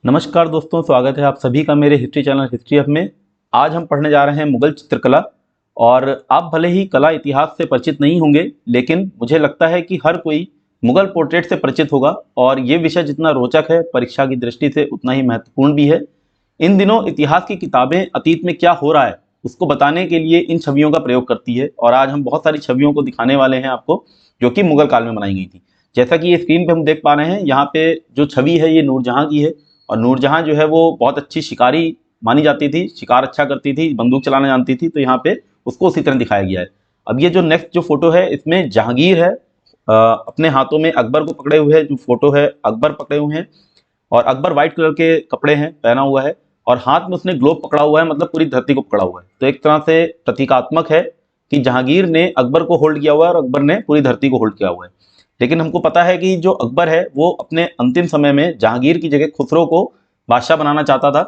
नमस्कार दोस्तों, स्वागत है आप सभी का मेरे हिस्ट्री चैनल हिस्ट्री हब में। आज हम पढ़ने जा रहे हैं मुगल चित्रकला। और आप भले ही कला इतिहास से परिचित नहीं होंगे, लेकिन मुझे लगता है कि हर कोई मुगल पोर्ट्रेट से परिचित होगा। और ये विषय जितना रोचक है परीक्षा की दृष्टि से, उतना ही महत्वपूर्ण भी है। इन दिनों इतिहास की किताबें अतीत में क्या हो रहा है उसको बताने के लिए इन छवियों का प्रयोग करती है। और आज हम बहुत सारी छवियों को दिखाने वाले हैं आपको, जो कि मुगल काल में बनाई गई थी। जैसा कि ये स्क्रीन पे हम देख पा रहे हैं, यहाँ पे जो छवि है ये नूरजहां की है। और नूरजहां जो है वो बहुत अच्छी शिकारी मानी जाती थी, शिकार अच्छा करती थी, बंदूक चलाना जानती थी। तो यहाँ पे उसको उसी तरह दिखाया गया है। अब ये जो नेक्स्ट जो फोटो है, इसमें जहांगीर है, अपने हाथों में अकबर को पकड़े हुए है। जो फोटो है अकबर पकड़े हुए हैं, और अकबर व्हाइट कलर के कपड़े हैं पहना हुआ है, और हाथ में उसने ग्लोब पकड़ा हुआ है, मतलब पूरी धरती को पकड़ा हुआ है। तो एक तरह से प्रतीकात्मक है कि जहांगीर ने अकबर को होल्ड किया हुआ है और अकबर ने पूरी धरती को होल्ड किया हुआ है। लेकिन हमको पता है कि जो अकबर है वो अपने अंतिम समय में जहांगीर की जगह खुसरो को बादशाह बनाना चाहता था।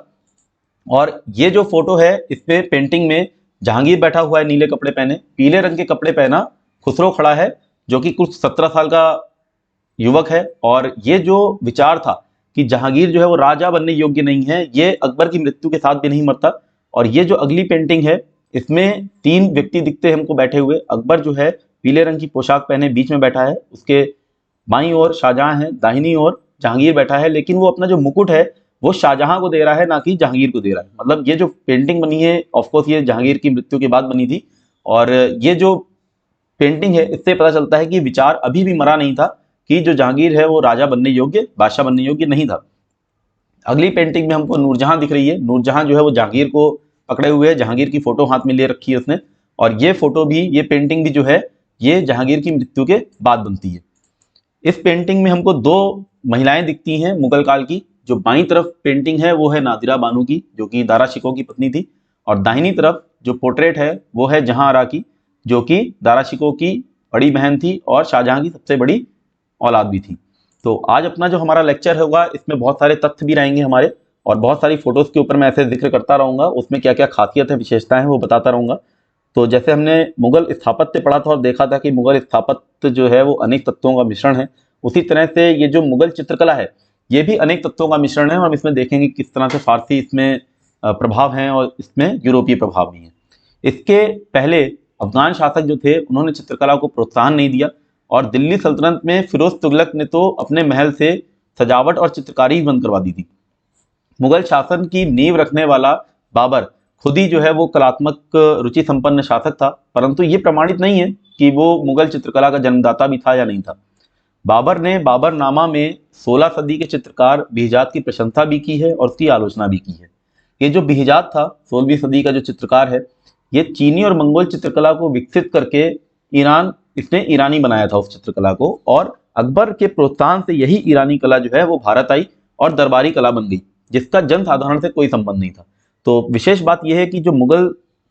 और ये जो फोटो है, इस पे पेंटिंग में जहांगीर बैठा हुआ है नीले कपड़े पहने, पीले रंग के कपड़े पहना खुसरो खड़ा है, जो कि कुछ 17 साल का युवक है। और ये जो विचार था कि जहांगीर जो है वो राजा बनने योग्य नहीं है, ये अकबर की मृत्यु के साथ भी नहीं मरता। और ये जो अगली पेंटिंग है, इसमें 3 व्यक्ति दिखते हैं हमको बैठे हुए। अकबर जो है पीले रंग की पोशाक पहने बीच में बैठा है, उसके बाईं ओर शाहजहां है, दाहिनी ओर जहांगीर बैठा है। लेकिन वो अपना जो मुकुट है वो शाहजहां को दे रहा है, ना कि जहांगीर को दे रहा है। मतलब ये जो पेंटिंग बनी है, ऑफकोर्स ये जहांगीर की मृत्यु के बाद बनी थी। और ये जो पेंटिंग है, इससे पता चलता है कि विचार अभी भी मरा नहीं था कि जो जहांगीर है वो राजा बनने योग्य, बादशाह बनने योग्य नहीं था। अगली पेंटिंग में हमको नूरजहां दिख रही है। नूरजहां जो है वो जहांगीर को पकड़े हुए है, जहांगीर की फोटो हाथ में ले रखी है उसने। और ये फोटो भी, ये पेंटिंग भी जो है, ये जहांगीर की मृत्यु के बाद बनती है। इस पेंटिंग में हमको 2 महिलाएं दिखती हैं मुगल काल की। जो बाईं तरफ पेंटिंग है वो है नादिरा बानो की, जो कि दारा शिकोह की पत्नी थी। और दाहिनी तरफ जो पोर्ट्रेट है वो है जहां आरा की, जो कि दारा शिकोह की बड़ी बहन थी और शाहजहां की सबसे बड़ी औलाद भी थी। तो आज अपना जो हमारा लेक्चर होगा, इसमें बहुत सारे तथ्य भी रहेंगे हमारे, और बहुत सारी फोटोज के ऊपर मैं ऐसे जिक्र करता रहूंगा, उसमें क्या क्या खासियत है, विशेषताएं हैं, वो बताता रहूंगा। तो जैसे हमने मुगल स्थापत्य पढ़ा था और देखा था कि मुगल स्थापत्य जो है वो अनेक तत्वों का मिश्रण है, उसी तरह से ये जो मुगल चित्रकला है ये भी अनेक तत्वों का मिश्रण है। और हम इसमें देखेंगे किस तरह से फारसी इसमें प्रभाव हैं और इसमें यूरोपीय प्रभाव भी हैं। इसके पहले अफगान शासक जो थे, उन्होंने चित्रकला को प्रोत्साहन नहीं दिया। और दिल्ली सल्तनत में फिरोज तुगलक ने तो अपने महल से सजावट और चित्रकारी बंद करवा दी थी। मुगल शासन की नींव रखने वाला बाबर खुद ही जो है वो कलात्मक रुचि संपन्न शासक था, परंतु ये प्रमाणित नहीं है कि वो मुगल चित्रकला का जन्मदाता भी था या नहीं था। बाबर ने बाबरनामा में 16 सदी के चित्रकार बिहजात की प्रशंसा भी की है और उसकी आलोचना भी की है। ये जो बिहजात था, 16वीं सदी का जो चित्रकार है, ये चीनी और मंगोल चित्रकला को विकसित करके इसने ईरानी बनाया था उस चित्रकला को। और अकबर के प्रोत्साहन से यही ईरानी कला जो है वो भारत आई और दरबारी कला बन गई, जिसका जन साधारण से कोई संबंध नहीं था। तो विशेष बात यह है कि जो मुगल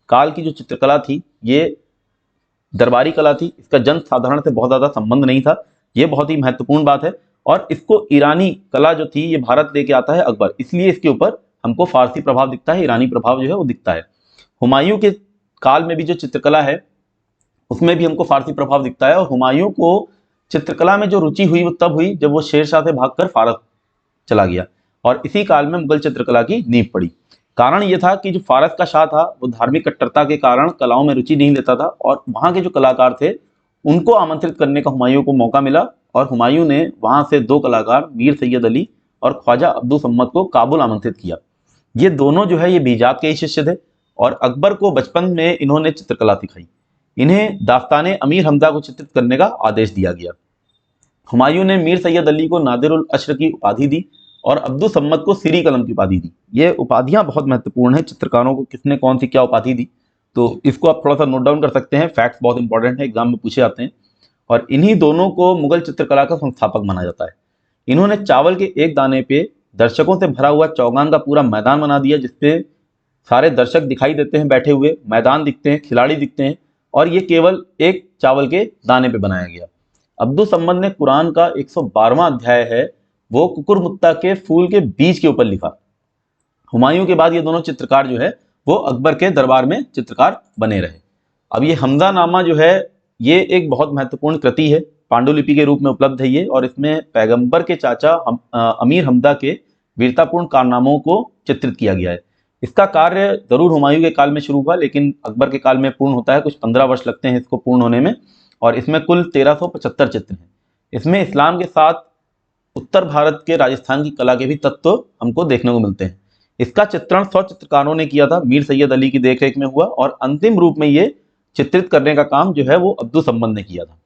काल की जो चित्रकला थी ये दरबारी कला थी, इसका जन साधारण से बहुत ज्यादा संबंध नहीं था। ये बहुत ही महत्वपूर्ण बात है। और इसको ईरानी कला जो थी ये भारत लेके आता है अकबर, इसलिए इसके ऊपर हमको फारसी प्रभाव दिखता है, ईरानी प्रभाव जो है वो दिखता है। हुमायूं के काल में भी जो चित्रकला है उसमें भी हमको फारसी प्रभाव दिखता है। और हुमायूं को चित्रकला में जो रुचि हुई वो तब हुई जब वो शेरशाह से भागकर फारस चला गया, और इसी काल में मुगल चित्रकला की नींव पड़ी। कारण ये था कि जो फारस का शाह था वो धार्मिक कट्टरता के कारण कलाओं में रुचि नहीं लेता था, और वहां के जो कलाकार थे उनको आमंत्रित करने का हुमायूं को मौका मिला। और हुमायूं ने वहां से 2 कलाकार मीर सैयद अली और ख्वाजा अब्दुल सम्मद को काबुल आमंत्रित किया। ये दोनों जो है ये बीजात के ही शिष्य थे, और अकबर को बचपन में इन्होंने चित्रकला सिखाई। इन्हें दास्ताने अमीर हमजा को चित्रित करने का आदेश दिया गया। हुमायूं ने मीर सैयद अली को नादिर उल अश्र की उपाधि दी और अब्दुल सम्मद को सीरी कलम की उपाधि दी। ये उपाधियां बहुत महत्वपूर्ण है, चित्रकारों को किसने कौन सी क्या उपाधि दी, तो इसको आप थोड़ा सा नोट डाउन कर सकते हैं। फैक्ट्स बहुत इंपॉर्टेंट है, एग्जाम में पूछे जाते हैं। और इन्हीं दोनों को मुगल चित्रकला का संस्थापक माना जाता है। इन्होंने चावल के एक दाने पे दर्शकों से भरा हुआ चौगान का पूरा मैदान बना दिया, जिसपे सारे दर्शक दिखाई देते हैं बैठे हुए, मैदान दिखते हैं, खिलाड़ी दिखते हैं, और ये केवल एक चावल के दाने पे बनाया गया। अब्दुल सम्मद ने कुरान का 112वां अध्याय है वो कुकुरमुत्ता के फूल के बीज के ऊपर लिखा। हुमायूं के बाद ये दोनों चित्रकार जो है वो अकबर के दरबार में चित्रकार बने रहे। अब ये हमजा नामा जो है ये एक बहुत महत्वपूर्ण कृति है, पांडुलिपि के रूप में उपलब्ध है ये। और इसमें पैगंबर के चाचा अमीर हमजा के वीरतापूर्ण कारनामों को चित्रित किया गया है। इसका कार्य जरूर हुमायूं के काल में शुरू हुआ, लेकिन अकबर के काल में पूर्ण होता है। कुछ 15 वर्ष लगते हैं इसको पूर्ण होने में, और इसमें कुल 1375 चित्र हैं। इसमें इस्लाम के साथ उत्तर भारत के राजस्थान की कला के भी तत्व हमको देखने को मिलते हैं। इसका चित्रण 100 चित्रकारों ने किया था, मीर सैयद अली की देखरेख में हुआ, और अंतिम रूप में ये चित्रित करने का काम जो है वो अब्दुल सम्मद ने किया था।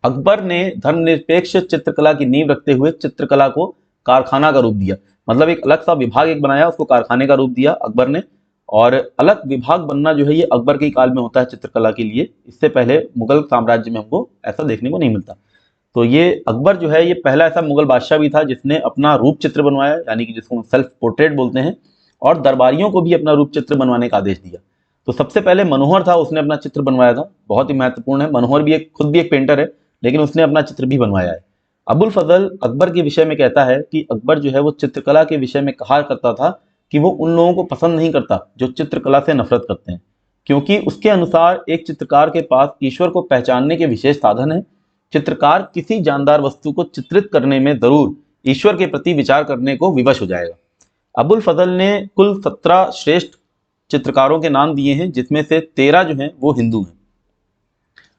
अकबर ने धर्मनिरपेक्ष चित्रकला की नींव रखते हुए चित्रकला को कारखाना का रूप दिया, मतलब एक अलग सा विभाग एक बनाया, उसको कारखाने का रूप दिया अकबर ने। और अलग विभाग बनना जो है ये अकबर के काल में होता है चित्रकला के लिए, इससे पहले मुगल साम्राज्य में हमको ऐसा देखने को नहीं मिलता। तो ये अकबर जो है ये पहला ऐसा मुगल बादशाह भी था जिसने अपना रूप चित्र बनवाया, यानी कि जिसको हम सेल्फ पोर्ट्रेट बोलते हैं, और दरबारियों को भी अपना रूप चित्र बनवाने का आदेश दिया। तो सबसे पहले मनोहर था, उसने अपना चित्र बनवाया था, बहुत ही महत्वपूर्ण है। मनोहर भी खुद भी एक पेंटर है, लेकिन उसने अपना चित्र भी बनवाया है। अबुल फजल अकबर के विषय में कहता है कि अकबर जो है वो चित्रकला के विषय में कहा करता था कि वो उन लोगों को पसंद नहीं करता जो चित्रकला से नफरत करते हैं, क्योंकि उसके अनुसार एक चित्रकार के पास ईश्वर को पहचानने के विशेष साधन है। चित्रकार किसी जानदार वस्तु को चित्रित करने में जरूर ईश्वर के प्रति विचार करने को विवश हो जाएगा। अबुल फजल ने कुल 17 श्रेष्ठ चित्रकारों के नाम दिए हैं, जिसमें से 13 जो हैं वो हिंदू हैं।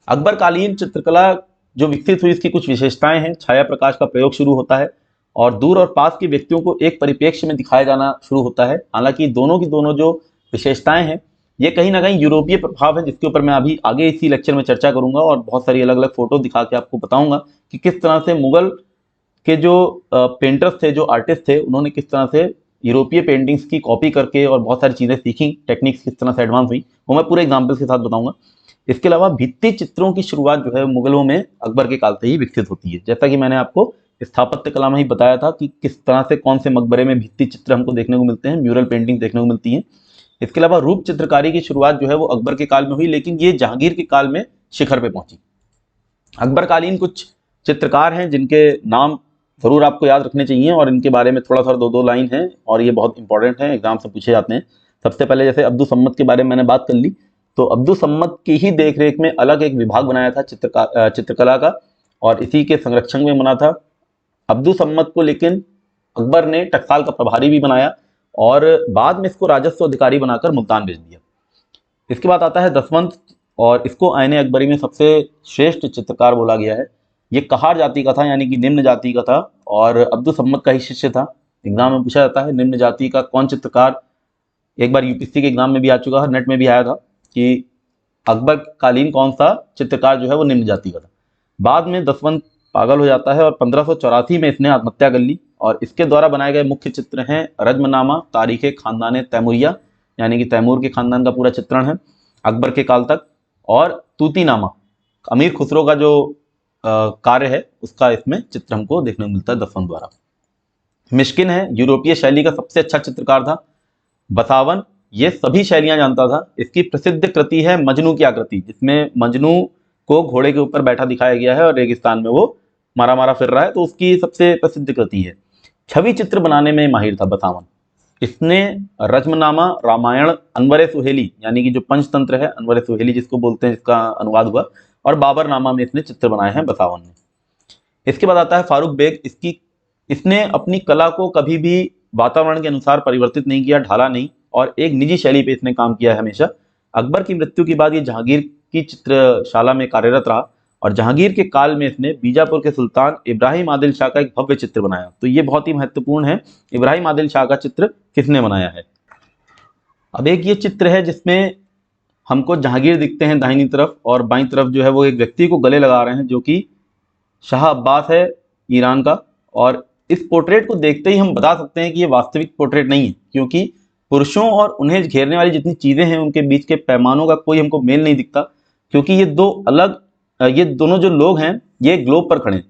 अकबर कालीन चित्रकला जो विकसित हुई, इसकी कुछ विशेषताएं हैं। छाया प्रकाश का प्रयोग शुरू होता है और दूर और पास के व्यक्तियों को एक परिप्रेक्ष्य में दिखाया जाना शुरू होता है। हालांकि दोनों की दोनों जो विशेषताएं हैं ये कहीं ना कहीं यूरोपीय प्रभाव है, जिसके ऊपर मैं अभी आगे इसी लेक्चर में चर्चा करूंगा, और बहुत सारी अलग अलग फोटो दिखा के आपको बताऊंगा कि किस तरह से मुगल के जो पेंटर्स थे, जो आर्टिस्ट थे, उन्होंने किस तरह से यूरोपीय पेंटिंग्स की कॉपी करके और बहुत सारी चीज़ें सीखी, टेक्निक्स किस तरह से एडवांस हुई, वो मैं पूरे एग्जाम्पल्स के साथ बताऊंगा। इसके अलावा भित्ति चित्रों की शुरुआत जो है मुगलों में अकबर के काल से ही विकसित होती है। जैसा कि मैंने आपको स्थापत्य कला में ही बताया था कि किस तरह से कौन से मकबरे में भित्ति चित्र हमको देखने को मिलते हैं, म्यूरल पेंटिंग देखने को मिलती है। इसके अलावा रूप चित्रकारी की शुरुआत जो है वो अकबर के काल में हुई, लेकिन ये जहांगीर के काल में शिखर पे पहुंची। अकबरकालीन कुछ चित्रकार हैं जिनके नाम जरूर आपको याद रखने चाहिए, और इनके बारे में थोड़ा थोड़ा दो लाइन है, और ये बहुत इंपॉर्टेंट है, एग्जाम से पूछे जाते हैं। सबसे पहले जैसे अब्दुल सम्मद के बारे में मैंने बात कर ली, तो अब्दुल सम्मद की ही देखरेख में अलग एक विभाग बनाया था चित्रकला का, और इसी के संरक्षण में बना था। अब्दुल सम्मद को लेकिन अकबर ने टकसाल का प्रभारी भी बनाया, और बाद में इसको राजस्व अधिकारी बनाकर मुल्तान भेज दिया। इसके बाद आता है दसवंत, और इसको आईने अकबरी में सबसे श्रेष्ठ चित्रकार बोला गया है। ये कहार जाति का था, यानी कि निम्न जाति का था, और अब्दुल सम्मद का ही शिष्य था। एग्जाम में पूछा जाता है निम्न जाति का कौन चित्रकार, एक बार यूपीएससी के एग्जाम में भी आ चुका है, नेट में भी आया था कि अकबर कालीन कौन सा चित्रकार जो है वो निम्न जाति का था। बाद में दसवंत पागल हो जाता है और 1584 में इसने आत्महत्या कर ली, और इसके द्वारा बनाए गए मुख्य चित्र हैं रज्मनामा, तारीख खानदान तैमूरिया, यानी कि तैमूर के खानदान का पूरा चित्रण है अकबर के काल तक, और तूतीनामा, अमीर खुसरो का जो कार्य है उसका इसमें चित्र हमको देखने को मिलता है दसवंत द्वारा। मिश्किन है, यूरोपीय शैली का सबसे अच्छा चित्रकार था। बसावन ये सभी शैलियां जानता था। इसकी प्रसिद्ध कृति है मजनू की आकृति, जिसमें मजनू को घोड़े के ऊपर बैठा दिखाया गया है और रेगिस्तान में वो मारा मारा फिर रहा है, तो उसकी सबसे प्रसिद्ध कृति है। छवि चित्र बनाने में माहिर था बसावन। इसने रज्मनामा, रामायण, अनवर सुहेली यानी कि जो पंचतंत्र है, अनवर सुहेली जिसको बोलते हैं, जिसका अनुवाद हुआ, और बाबरनामा में इसने चित्र बनाए हैं बसावन ने। इसके बाद आता है फारूक बेग। इसने अपनी कला को कभी भी वातावरण के अनुसार परिवर्तित नहीं किया, ढाला नहीं, और एक निजी शैली पे इसने काम किया है हमेशा। अकबर की मृत्यु के बाद ये जहांगीर की चित्रशाला में कार्यरत रहा, और जहांगीर के काल में इसने बीजापुर के सुल्तान इब्राहिम आदिल शाह का एक भव्य चित्र बनाया। तो ये बहुत ही महत्वपूर्ण है, इब्राहिम आदिल शाह का चित्र किसने बनाया है। अब एक ये चित्र है जिसमें हमको जहांगीर दिखते हैं दाहिनी तरफ, और बाईं तरफ जो है वो एक व्यक्ति को गले लगा रहे हैं, जो कि शाह अब्बास है ईरान का। और इस पोर्ट्रेट को देखते ही हम बता सकते हैं कि ये वास्तविक पोर्ट्रेट नहीं है, क्योंकि पुरुषों और उन्हें घेरने वाली जितनी चीज़ें हैं उनके बीच के पैमानों का कोई हमको मेल नहीं दिखता, क्योंकि ये दोनों जो लोग हैं ये ग्लोब पर खड़े हैं,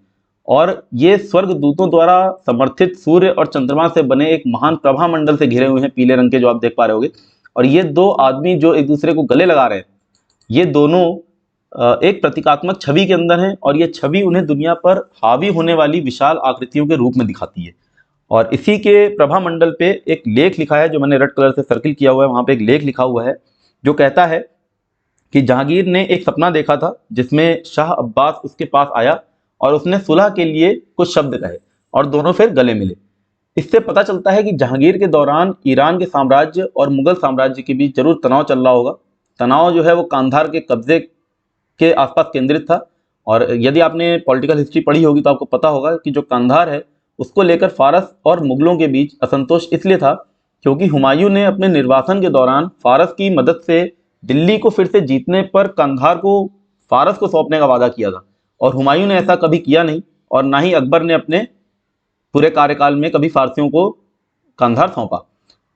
और ये स्वर्ग दूतों द्वारा समर्थित सूर्य और चंद्रमा से बने एक महान प्रभा मंडल से घिरे हुए हैं, पीले रंग के, जो आप देख पा रहे होगे। और ये दो आदमी जो एक दूसरे को गले लगा रहे हैं, ये दोनों एक प्रतीकात्मक छवि के अंदर हैं, और ये छवि उन्हें दुनिया पर हावी होने वाली विशाल आकृतियों के रूप में दिखाती है। और इसी के प्रभा मंडल पे एक लेख लिखा है, जो मैंने रेड कलर से सर्किल किया हुआ है, वहाँ पे एक लेख लिखा हुआ है जो कहता है कि जहांगीर ने एक सपना देखा था जिसमें शाह अब्बास उसके पास आया और उसने सुलह के लिए कुछ शब्द कहे, और दोनों फिर गले मिले। इससे पता चलता है कि जहांगीर के दौरान ईरान के साम्राज्य और मुगल साम्राज्य के बीच जरूर तनाव चल रहा होगा। तनाव जो है वो कांधार के कब्जे के आसपास केंद्रित था। और यदि आपने पॉलिटिकल हिस्ट्री पढ़ी होगी तो आपको पता होगा कि जो कांधार है उसको लेकर फारस और मुगलों के बीच असंतोष इसलिए था क्योंकि हुमायूं ने अपने निर्वासन के दौरान फारस की मदद से दिल्ली को फिर से जीतने पर कांधार को फारस को सौंपने का वादा किया था। और हुमायूं ने ऐसा कभी किया नहीं, और ना ही अकबर ने अपने पूरे कार्यकाल में कभी फारसियों को कांधार सौंपा।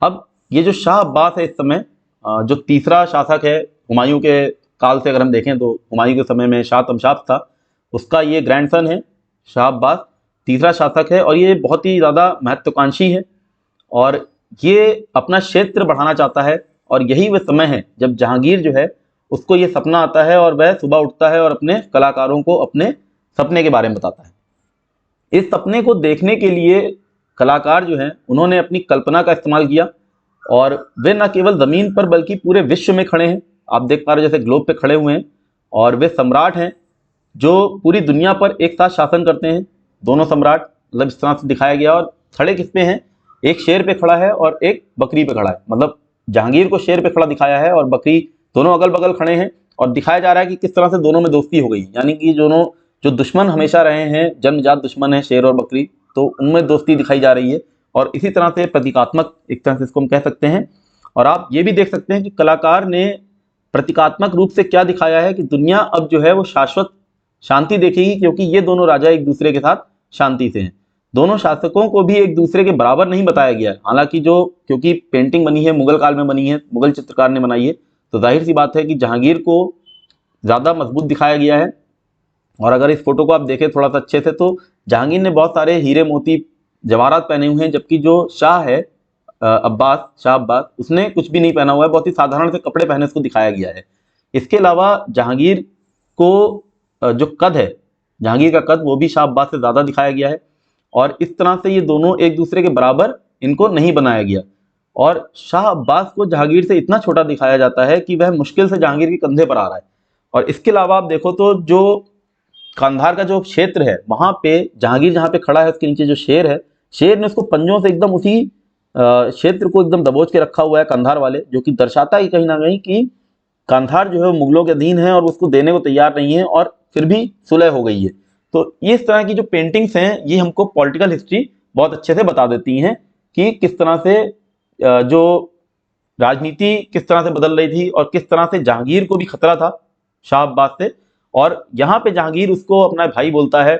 अब ये जो शाह अब्बास है इस समय जो तीसरा शासक है हुमायूं के काल से, अगर हम देखें तो हुमायूं के समय में शाह तमशाप था, उसका ये ग्रैंडसन है शाह अब्बास, तीसरा शासक है। और ये बहुत ही ज़्यादा महत्वाकांक्षी है और ये अपना क्षेत्र बढ़ाना चाहता है। और यही वह समय है जब जहांगीर जो है उसको ये सपना आता है और वह सुबह उठता है और अपने कलाकारों को अपने सपने के बारे में बताता है। इस सपने को देखने के लिए कलाकार जो हैं उन्होंने अपनी कल्पना का इस्तेमाल किया और वे न केवल ज़मीन पर बल्कि पूरे विश्व में खड़े हैं। आप देख पा रहे हो जैसे ग्लोब पे खड़े हुए हैं, और वे सम्राट हैं जो पूरी दुनिया पर एक साथ शासन करते हैं। दोनों सम्राट मतलब इस तरह से दिखाया गया। और खड़े किस पे हैं, एक शेर पे खड़ा है और एक बकरी पे खड़ा है। मतलब जहांगीर को शेर पे खड़ा दिखाया है और बकरी, दोनों अगल बगल खड़े हैं और दिखाया जा रहा है कि किस तरह से दोनों में दोस्ती हो गई। यानी कि दोनों जो दुश्मन हमेशा रहे हैं, जन्मजात दुश्मन है शेर और बकरी, तो उनमें दोस्ती दिखाई जा रही है। और इसी तरह से प्रतीकात्मक एक तरह से इसको हम कह सकते हैं। और आप ये भी देख सकते हैं कि कलाकार ने प्रतीकात्मक रूप से क्या दिखाया है कि दुनिया अब जो है वो शाश्वत शांति देखेगी, क्योंकि ये दोनों राजा एक दूसरे के साथ शांति से हैं। दोनों शासकों को भी एक दूसरे के बराबर नहीं बताया गया है। हालांकि जो, क्योंकि पेंटिंग बनी है मुगल काल में बनी है, मुगल चित्रकार ने बनाई है, तो जाहिर सी बात है कि जहांगीर को ज़्यादा मजबूत दिखाया गया है। और अगर इस फोटो को आप देखें थोड़ा सा अच्छे से तो जहांगीर ने बहुत सारे हीरे मोती जवाहरात पहने हुए हैं, जबकि जो शाह है शाह अब्बास, उसने कुछ भी नहीं पहना हुआ है, बहुत ही साधारण से कपड़े पहने उसको दिखाया गया है। इसके अलावा जहांगीर को जो कद है, जहांगीर का कद वो भी शाह अब्बास से ज़्यादा दिखाया गया है। और इस तरह से ये दोनों एक दूसरे के बराबर इनको नहीं बनाया गया। और शाह अब्बास को जहांगीर से इतना छोटा दिखाया जाता है कि वह मुश्किल से जहांगीर के कंधे पर आ रहा है। और इसके अलावा आप देखो तो जो कांधार का जो क्षेत्र है वहाँ पे जहांगीर जहाँ पे खड़ा है उसके नीचे जो शेर है, शेर ने उसको पंजों से एकदम उसी क्षेत्र को एकदम दबोच के रखा हुआ है कांधार वाले, जो कि दर्शाता है कहीं ना कहीं कि कांधार जो है मुगलों के अधीन है और उसको देने को तैयार नहीं है, और फिर भी सुलह हो गई है। तो ये इस तरह की जो पेंटिंग्स हैं ये हमको पॉलिटिकल हिस्ट्री बहुत अच्छे से बता देती हैं कि किस तरह से जो राजनीति किस तरह से बदल रही थी और किस तरह से जहांगीर को भी खतरा था शाह अब्बास से। और यहाँ पे जहांगीर उसको अपना भाई बोलता है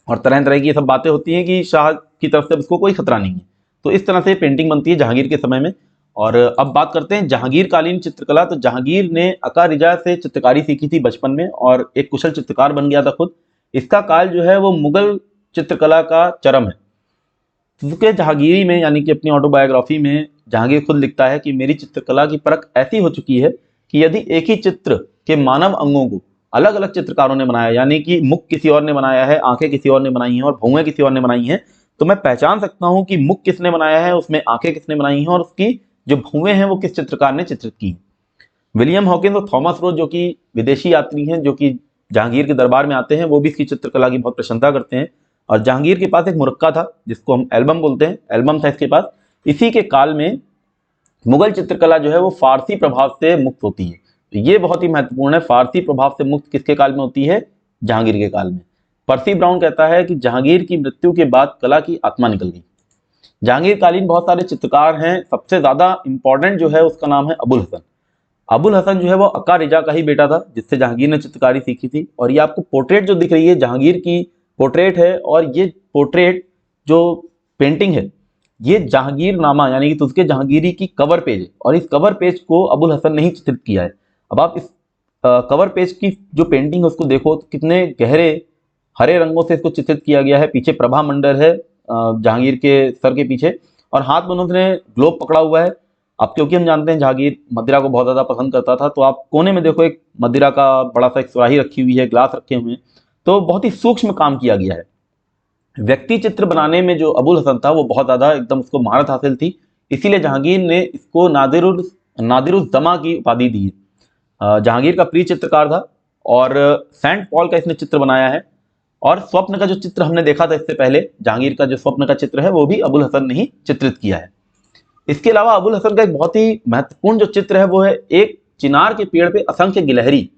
और तरह तरह की ये सब बातें होती हैं कि शाह की तरफ से उसको कोई खतरा नहीं है। तो इस तरह से पेंटिंग बनती है जहांगीर के समय में। और अब बात करते हैं जहांगीर कालीन चित्रकला। तो जहांगीर ने अका रिजा से चित्रकारी सीखी थी बचपन में और एक कुशल चित्रकार बन गया था खुद। इसका काल जो है वो मुगल चित्रकला का चरम है। क्योंकि जहांगीरी में, यानी कि अपनी ऑटोबायोग्राफी में जहांगीर खुद लिखता है कि मेरी चित्रकला की परख ऐसी हो चुकी है कि यदि एक ही चित्र के मानव अंगों को अलग अलग चित्रकारों ने बनाया, यानी कि मुख किसी और ने बनाया है, आंखें किसी और ने बनाई हैं और भौहें किसी और ने बनाई हैं, तो मैं पहचान सकता हूं कि मुख किसने बनाया है, उसमें आंखें किसने बनाई हैं और उसकी जो भौहें हैं वो किस चित्रकार ने चित्रित की। विलियम हॉकिंस और थॉमस रोज, जो कि विदेशी यात्री हैं जो कि जहांगीर के दरबार में आते हैं, वो भी इसकी चित्रकला की बहुत प्रशंसा करते हैं। और जहांगीर के पास एक मुरक्का था जिसको हम एल्बम बोलते हैं, एल्बम था इसके पास। इसी के काल में मुगल चित्रकला जो है वो फारसी प्रभाव से मुक्त होती है। तो ये बहुत ही महत्वपूर्ण है, फारसी प्रभाव से मुक्त किसके काल में होती है, जहांगीर के काल में। पर्सी ब्राउन कहता है कि जहांगीर की मृत्यु के बाद कला की आत्मा निकल गई। जहांगीर कालीन बहुत सारे चित्रकार हैं, सबसे ज्यादा इंपॉर्टेंट जो है उसका नाम है अबुल हसन। अबुल हसन जो है वो अक्का रिजा का ही बेटा था जिससे जहांगीर ने चित्रकारी सीखी थी। और ये आपको पोर्ट्रेट जो दिख रही है जहांगीर की पोर्ट्रेट है, और ये पोर्ट्रेट जो पेंटिंग है ये जहांगीर नामा यानी कि तुझके जहांगीरी की कवर पेज है। और इस कवर पेज को अबुल हसन ने ही चित्रित किया है। अब आप इस कवर पेज की जो पेंटिंग है उसको देखो तो कितने गहरे हरे रंगों से इसको चित्रित किया गया है। पीछे प्रभा मंडल है जहांगीर के सर के पीछे, और हाथ में उन्होंने ग्लोब पकड़ा हुआ है। अब क्योंकि हम जानते हैं जहांगीर मदिरा को बहुत ज़्यादा पसंद करता था, तो आप कोने में देखो एक मदिरा का बड़ा सा एक सुराही रखी हुई है, ग्लास रखे हुए हैं। तो बहुत ही सूक्ष्म काम किया गया है। व्यक्ति चित्र बनाने में जो अबुल हसन था वो बहुत ज़्यादा एकदम उसको महारत हासिल थी, इसीलिए जहांगीर ने इसको नादिरुज़्ज़मा की उपाधि दी है। जहांगीर का प्रिय चित्रकार था और सेंट पॉल का इसने चित्र बनाया है। और स्वप्न का जो चित्र हमने देखा था इससे पहले, जहांगीर का जो स्वप्न का चित्र है वो भी अबुल हसन ने ही चित्रित किया है। इसके अलावा अबुल हसन का एक बहुत ही महत्वपूर्ण जो चित्र है वो है एक चिनार के पेड़ पे असंख्य गिलहरी।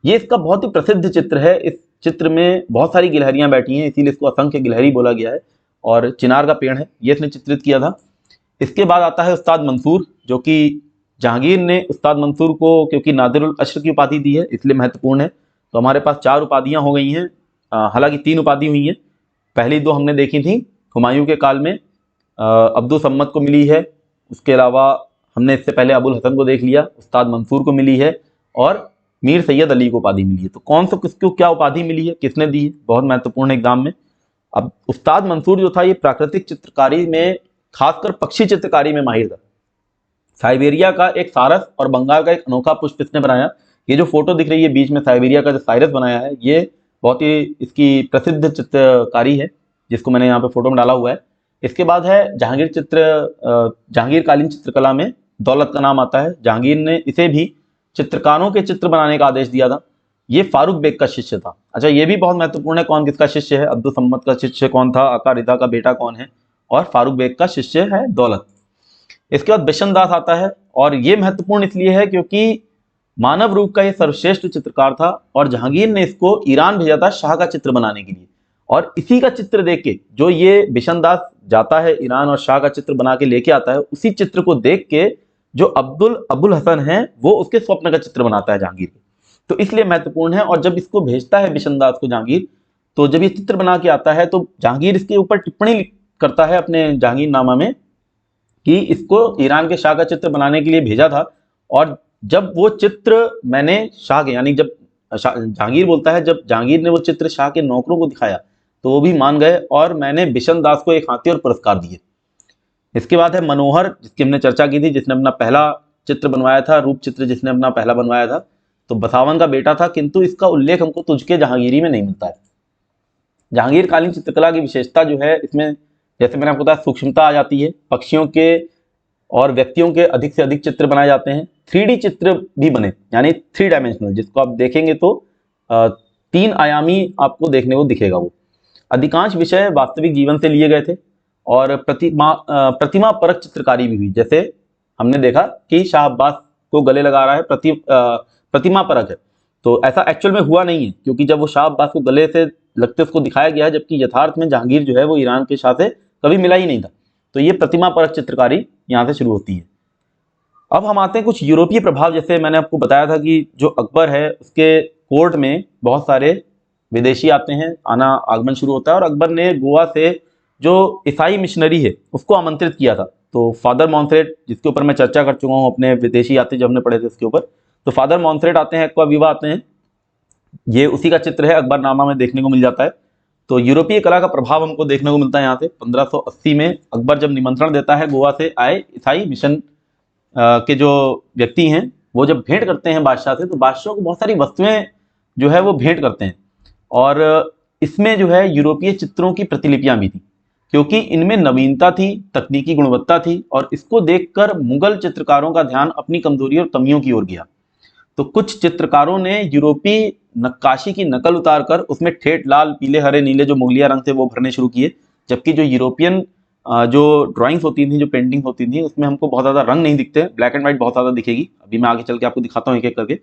ये इसका बहुत ही प्रसिद्ध चित्र है। इस चित्र में बहुत सारी गिलहरियां बैठी हैं, इसीलिए इसको असंख्य गिलहरी बोला गया है, और चिनार का पेड़ है, ये इसने चित्रित किया था। इसके बाद आता है उस्ताद मंसूर, जो कि जहांगीर ने उस्ताद मंसूर को क्योंकि नादिरुल अश्र की उपाधि दी है इसलिए महत्वपूर्ण है। तो हमारे पास 4 उपाधियां हो गई हैं, हालांकि 3 उपाधि हुई हैं। पहली 2 हमने देखी थी, हुमायूं के काल में अब्दुल सम्मद को मिली है, उसके अलावा हमने इससे पहले अबुल हसन को देख लिया, उस्ताद मंसूर को मिली है, और मीर सैयद अली को उपाधि मिली है। तो कौन सा किसको क्या उपाधि मिली है, किसने दी है, बहुत महत्वपूर्ण है एग्जाम में। अब उस्ताद मंसूर जो था ये प्राकृतिक चित्रकारी में, खासकर पक्षी चित्रकारी में माहिर था। साइबेरिया का एक सारस और बंगाल का एक अनोखा पुष्प इसने बनाया। ये जो फोटो दिख रही है बीच में, साइबेरिया का जो साइरस बनाया है, ये बहुत ही इसकी प्रसिद्ध चित्रकारी है, जिसको मैंने यहाँ पे फोटो में डाला हुआ है। इसके बाद है जहांगीर कालीन चित्रकला में दौलत का नाम आता है। जहांगीर ने इसे भी चित्रकारों के चित्र बनाने का आदेश दिया था। ये फारूक बेग का शिष्य था। अच्छा, ये भी बहुत महत्वपूर्ण है, कौन किसका शिष्य है, अब्दुल सम्मद का शिष्य कौन था, आका रिदा का बेटा कौन है, और फारूक बेग का शिष्य है दौलत। इसके बाद बिशन दास आता है, और ये महत्वपूर्ण इसलिए है क्योंकि मानव रूप का ये सर्वश्रेष्ठ चित्रकार था, और जहांगीर ने इसको ईरान भेजा था शाह का चित्र बनाने के लिए। और इसी का चित्र देख के, जो ये बिशन दास जाता है ईरान और शाह का चित्र बना के लेके आता है, उसी चित्र को देख के जो अबुल हसन है वो उसके स्वप्न का चित्र बनाता है जहांगीर के। तो इसलिए महत्वपूर्ण है। और जब इसको भेजता है बिशन दास को जहांगीर, तो जब ये चित्र बना के आता है तो जहांगीर इसके ऊपर टिप्पणी करता है अपने जहांगीरनामा में कि इसको ईरान के शाह का चित्र बनाने के लिए भेजा था, और जब वो चित्र मैंने शाह के, यानी जब जहांगीर बोलता है, जब जहांगीर ने वो चित्र शाह के नौकरों को दिखाया तो वो भी मान गए, और मैंने बिशन दास को एक हाथी और पुरस्कार दिए। इसके बाद है मनोहर, जिसकी हमने चर्चा की थी, जिसने अपना पहला चित्र बनवाया था, रूप चित्र जिसने अपना पहला बनवाया था। तो बसावन का बेटा था, किंतु इसका उल्लेख हमको तुझके जहांगीरी में नहीं मिलता है। जहांगीर कालीन चित्रकला की विशेषता जो है इसमें, जैसे मैंने आपको बताया, सूक्ष्मता आ जाती है, पक्षियों के और व्यक्तियों के अधिक से अधिक चित्र बनाए जाते हैं, 3D चित्र भी बने, यानी 3 डायमेंशनल, जिसको आप देखेंगे तो 3 आयामी आपको देखने को दिखेगा। वो अधिकांश विषय वास्तविक जीवन से लिए गए थे, और प्रतिमा परक चित्रकारी भी हुई। जैसे हमने देखा कि शाह अब्बास को गले लगा रहा है, प्रतिमा परक है, तो ऐसा एक्चुअल में हुआ नहीं है, क्योंकि जब वो शाह अब्बास को गले से लगते उसको दिखाया गया है, जबकि यथार्थ में जहांगीर जो है वो ईरान के शाह से कभी मिला ही नहीं था। तो ये प्रतिमा परक चित्रकारी यहाँ से शुरू होती है। अब हम आते हैं कुछ यूरोपीय प्रभाव। जैसे मैंने आपको बताया था कि जो अकबर है उसके कोर्ट में बहुत सारे विदेशी आते हैं, आगमन शुरू होता है, और अकबर ने गोवा से जो ईसाई मिशनरी है उसको आमंत्रित किया था। तो फादर मॉन्थरेट, जिसके ऊपर मैं चर्चा कर चुका हूँ अपने विदेशी आते जब हमने पढ़े थे उसके ऊपर, तो फादर मॉन्थरेट आते हैं, एक्वा विवा आते हैं, ये उसी का चित्र है, अकबरनामा में देखने को मिल जाता है। तो यूरोपीय कला का प्रभाव हमको देखने को मिलता है यहाँ से। 1580 में अकबर जब निमंत्रण देता है गोवा से आए ईसाई मिशन के जो व्यक्ति हैं, वो जब भेंट करते हैं बादशाह से, तो बादशाह को बहुत सारी वस्तुएं जो है वो भेंट करते हैं, और इसमें जो है यूरोपीय चित्रों की प्रतिलिपियां भी थी, क्योंकि इनमें नवीनता थी, तकनीकी गुणवत्ता थी, और इसको देखकर मुगल चित्रकारों का ध्यान अपनी कमजोरी और कमियों की ओर गया। तो कुछ चित्रकारों ने यूरोपीय नक्काशी की नकल उतारकर उसमें ठेठ लाल, पीले, हरे, नीले जो मुगलिया रंग थे वो भरने शुरू किए, जबकि जो यूरोपियन जो ड्राइंग्स होती थी, जो पेंटिंग होती थी, उसमें हमको बहुत ज़्यादा रंग नहीं दिखते, ब्लैक एंड व्हाइट बहुत ज़्यादा दिखेगी। अभी मैं आगे चल के आपको दिखाता हूँ एक एक करके।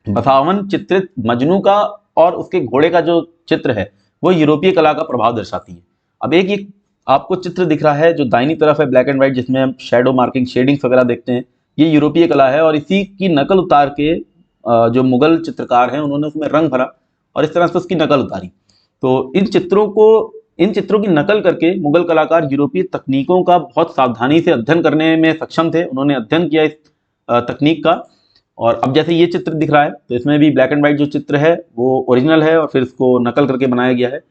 बसावन चित्रित मजनू का और उसके घोड़े का जो चित्र है वो यूरोपीय कला का प्रभाव दर्शाती है। अब एक आपको चित्र दिख रहा है जो दाहिनी तरफ है, ब्लैक एंड व्हाइट, जिसमें हम शेडो मार्किंग, शेडिंग्स वगैरह देखते हैं, ये यूरोपीय कला है, और इसी की नकल उतार के जो मुगल चित्रकार हैं उन्होंने उसमें रंग भरा और इस तरह से उसकी नकल उतारी। तो इन चित्रों की नकल करके मुगल कलाकार यूरोपीय तकनीकों का बहुत सावधानी से अध्ययन करने में सक्षम थे। उन्होंने अध्ययन किया इस तकनीक का। और अब जैसे ये चित्र दिख रहा है, तो इसमें भी ब्लैक एंड व्हाइट जो चित्र है वो ओरिजिनल है और फिर इसको नकल करके बनाया गया है।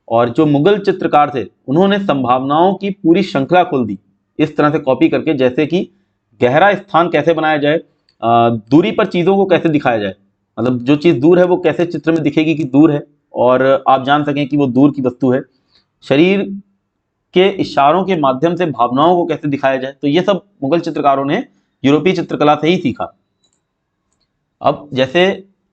और जो मुगल चित्रकार थे उन्होंने संभावनाओं की पूरी श्रृंखला खोल दी इस तरह से कॉपी करके, जैसे कि गहरा स्थान कैसे बनाया जाए, दूरी पर चीज़ों को कैसे दिखाया जाए, मतलब जो चीज़ दूर है वो कैसे चित्र में दिखेगी कि दूर है और आप जान सकें कि वो दूर की वस्तु है, शरीर के इशारों के माध्यम से भावनाओं को कैसे दिखाया जाए। तो ये सब मुगल चित्रकारों ने यूरोपीय चित्रकला से ही सीखा। अब जैसे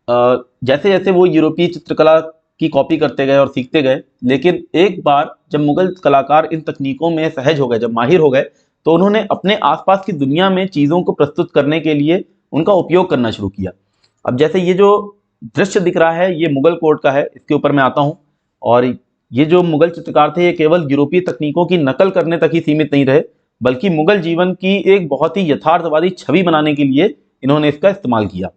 जैसे वो यूरोपीय चित्रकला की कॉपी करते गए और सीखते गए, लेकिन एक बार जब मुगल कलाकार इन तकनीकों में सहज हो गए, जब माहिर हो गए, तो उन्होंने अपने आसपास की दुनिया में चीज़ों को प्रस्तुत करने के लिए उनका उपयोग करना शुरू किया। अब जैसे ये जो दृश्य दिख रहा है ये मुगल कोर्ट का है, इसके ऊपर मैं आता हूँ। और ये जो मुगल चित्रकार थे ये केवल यूरोपीय तकनीकों की नकल करने तक ही सीमित नहीं रहे, बल्कि मुगल जीवन की एक बहुत ही यथार्थवादी छवि बनाने के लिए इन्होंने इसका इस्तेमाल किया।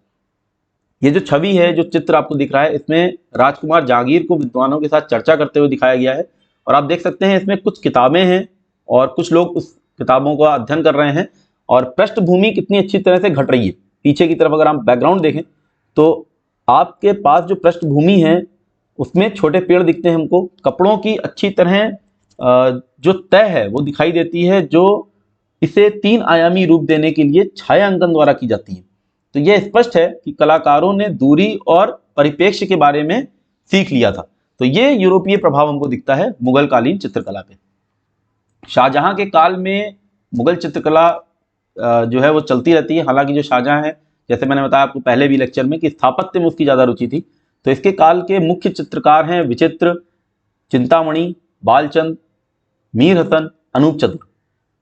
ये जो छवि है, जो चित्र आपको दिख रहा है, इसमें राजकुमार जहांगीर को विद्वानों के साथ चर्चा करते हुए दिखाया गया है। और आप देख सकते हैं इसमें कुछ किताबें हैं और कुछ लोग उस किताबों का अध्ययन कर रहे हैं, और पृष्ठभूमि कितनी अच्छी तरह से घट रही है। पीछे की तरफ अगर आप बैकग्राउंड देखें तो आपके पास जो पृष्ठभूमि है उसमें छोटे पेड़ दिखते हैं हमको, कपड़ों की अच्छी तरह जो तय है वो दिखाई देती है, जो इसे 3 आयामी रूप देने के लिए छायांकन द्वारा की जाती है। तो यह स्पष्ट है कि कलाकारों ने दूरी और परिप्रेक्ष्य के बारे में सीख लिया था। तो ये यूरोपीय प्रभाव हमको दिखता है मुगल कालीन चित्रकला पे। शाहजहां के काल में मुगल चित्रकला जो है वो चलती रहती है। हालांकि जो शाहजहां है, जैसे मैंने बताया आपको पहले भी लेक्चर में, कि स्थापत्य में उसकी ज़्यादा रुचि थी। तो इसके काल के मुख्य चित्रकार हैं विचित्र, चिंतामणि, बालचंद, मीर हसन, अनूप चंद्र।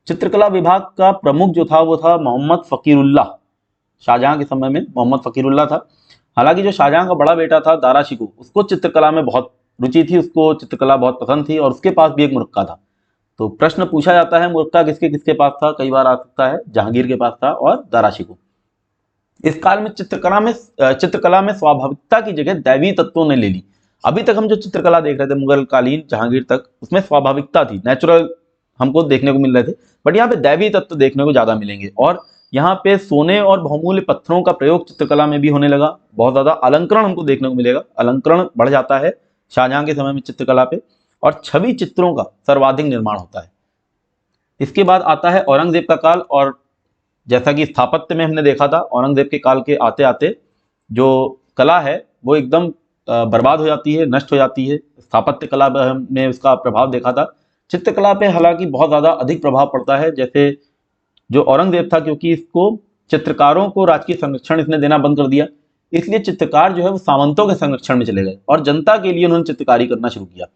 चित्रकला विभाग का प्रमुख जो था वो था मोहम्मद फ़कीरुल्लाह। शाहजहां के समय में मोहम्मद फ़कीरुल्लाह था। हालांकि जो शाहजहां का बड़ा बेटा था दारा शिकोह, उसको चित्रकला में बहुत रुचि थी, उसको चित्रकला बहुत पसंद थी, और उसके पास भी एक मुरक्का था। तो प्रश्न पूछा जाता है मुरक्का किसके किसके पास था, कई बार आ सकता है जहांगीर के पास था और दारा शिकोह। इस काल में चित्रकला में स्वाभाविकता की जगह दैवीय तत्वों ने ले ली। अभी तक हम जो चित्रकला देख रहे थे मुगल कालीन जहांगीर तक, उसमें स्वाभाविकता थी, नेचुरल हमको देखने को मिल रहे थे, बट यहाँ पे दैवीय तत्व देखने को ज्यादा मिलेंगे। और यहाँ पे सोने और बहुमूल्य पत्थरों का प्रयोग चित्रकला में भी होने लगा। बहुत ज्यादा अलंकरण हमको देखने को मिलेगा, अलंकरण बढ़ जाता है शाहजहां के समय में चित्रकला पे, और छवि चित्रों का सर्वाधिक निर्माण होता है। इसके बाद आता है औरंगजेब का काल। और जैसा कि स्थापत्य में हमने देखा था, औरंगजेब के काल के आते आते जो कला है वो एकदम बर्बाद हो जाती है, नष्ट हो जाती है। स्थापत्य कला में उसका प्रभाव देखा था। चित्रकला पे हालांकि बहुत ज़्यादा अधिक प्रभाव पड़ता है। जैसे जो औरंगजेब था, क्योंकि इसको चित्रकारों को राजकीय संरक्षण इसने देना बंद कर दिया, इसलिए चित्रकार जो है वो सामंतों के संरक्षण में चले गए और जनता के लिए उन्होंने चित्रकारी करना शुरू किया।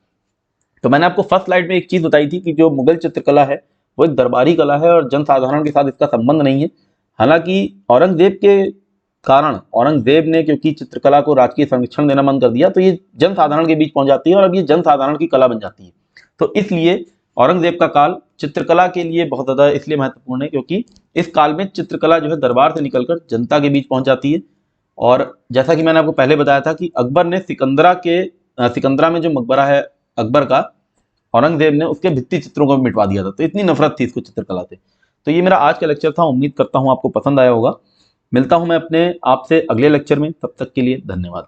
तो मैंने आपको फर्स्ट स्लाइड में एक चीज़ बताई थी कि जो मुगल चित्रकला है वो एक दरबारी कला है और जनसाधारण के साथ इसका संबंध नहीं है। हालांकि औरंगजेब के कारण, औरंगजेब ने क्योंकि चित्रकला को राजकीय संरक्षण देना बंद कर दिया, तो ये जनसाधारण के बीच पहुंच जाती है और अब ये जनसाधारण की कला बन जाती है। तो इसलिए औरंगजेब का काल चित्रकला के लिए बहुत ज़्यादा इसलिए महत्वपूर्ण है क्योंकि इस काल में चित्रकला जो है दरबार से निकलकर जनता के बीच पहुंच जाती है। और जैसा कि मैंने आपको पहले बताया था कि अकबर ने सिकंदरा में जो मकबरा है अकबर का, औरंगजेब ने उसके भित्ति चित्रों को मिटवा दिया था। तो इतनी नफरत थी इसको चित्रकला से। तो ये मेरा आज का लेक्चर था, उम्मीद करता हूँ आपको पसंद आया होगा। मिलता हूँ मैं अपने आपसे अगले लेक्चर में, तब तक के लिए धन्यवाद।